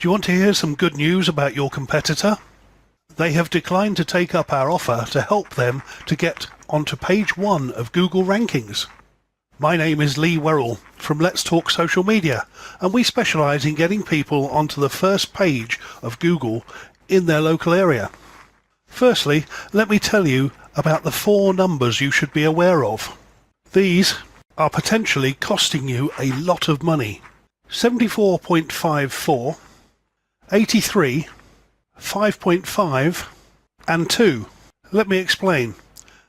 Do you want to hear some good news about your competitor? They have declined to take up our offer to help them to get onto page 1 of Google rankings. My name is Lee Werrell from Let's Talk Social Media, and we specialise in getting people onto the first page of Google in their local area. Firstly, let me tell you about the 4 numbers you should be aware of. These are potentially costing you a lot of money. 74.54, 83, 5.5 and 2. Let me explain.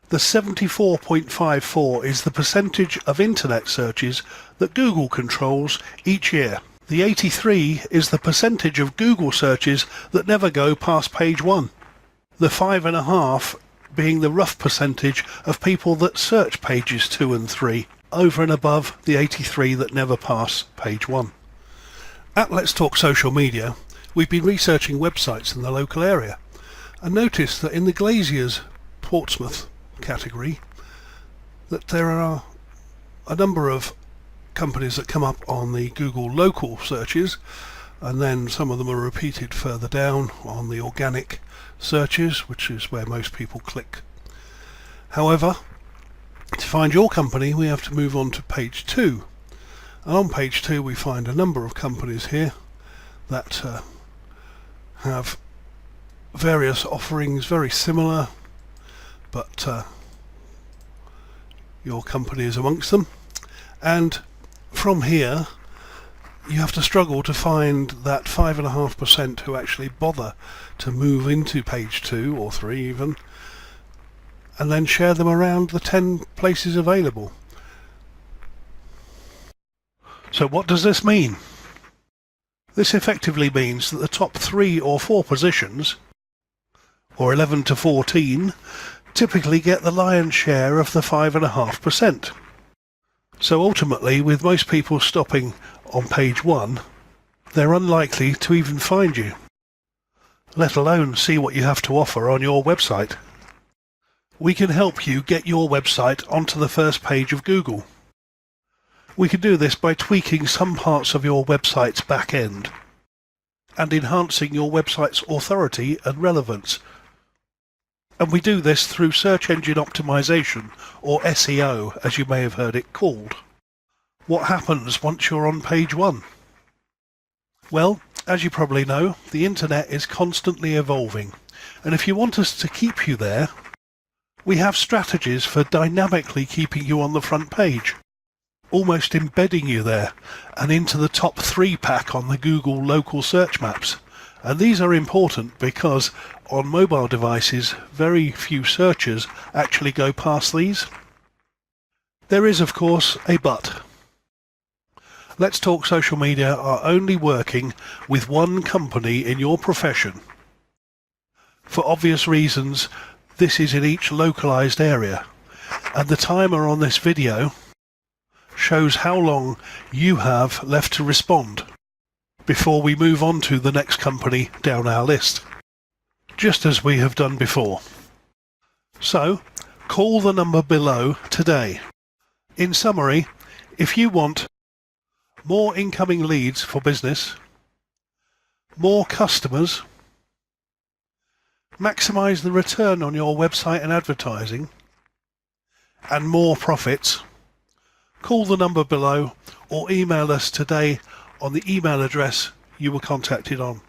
The 74.54 is the percentage of internet searches that Google controls each year. The 83 is the percentage of Google searches that never go past page 1. The 5.5 being the rough percentage of people that search pages 2 and 3, over and above the 83 that never pass page 1. At Let's Talk Social Media, we've been researching websites in the local area and noticed that in the Glaziers Portsmouth category that there are a number of companies that come up on the Google local searches, and then some of them are repeated further down on the organic searches, which is where most people click. However, to find your company we have to move on to page 2, and on page 2 we find a number of companies here that have various offerings very similar, but your company is amongst them, and from here you have to struggle to find that 5.5% who actually bother to move into page 2 or 3 even, and then share them around the 10 places available. So what does this mean? This effectively means that the top 3 or 4 positions, or 11 to 14, typically get the lion's share of the 5.5%. So ultimately, with most people stopping on page 1, they're unlikely to even find you, let alone see what you have to offer on your website. We can help you get your website onto the first page of Google. We can do this by tweaking some parts of your website's back end and enhancing your website's authority and relevance. And we do this through search engine optimization, or SEO as you may have heard it called. What happens once you're on page 1? Well, as you probably know, the internet is constantly evolving, and if you want us to keep you there, we have strategies for dynamically keeping you on the front page, almost embedding you there and into the top 3 pack on the Google local search maps. And these are important because on mobile devices very few searchers actually go past these. There is of course a but. Let's Talk Social Media are only working with one company in your profession. For obvious reasons, this is in each localized area, and the timer on this video shows how long you have left to respond before we move on to the next company down our list, just as we have done before. So, call the number below today. In summary, if you want more incoming leads for business, more customers, maximize the return on your website and advertising, and more profits, call the number below or email us today on the email address you were contacted on.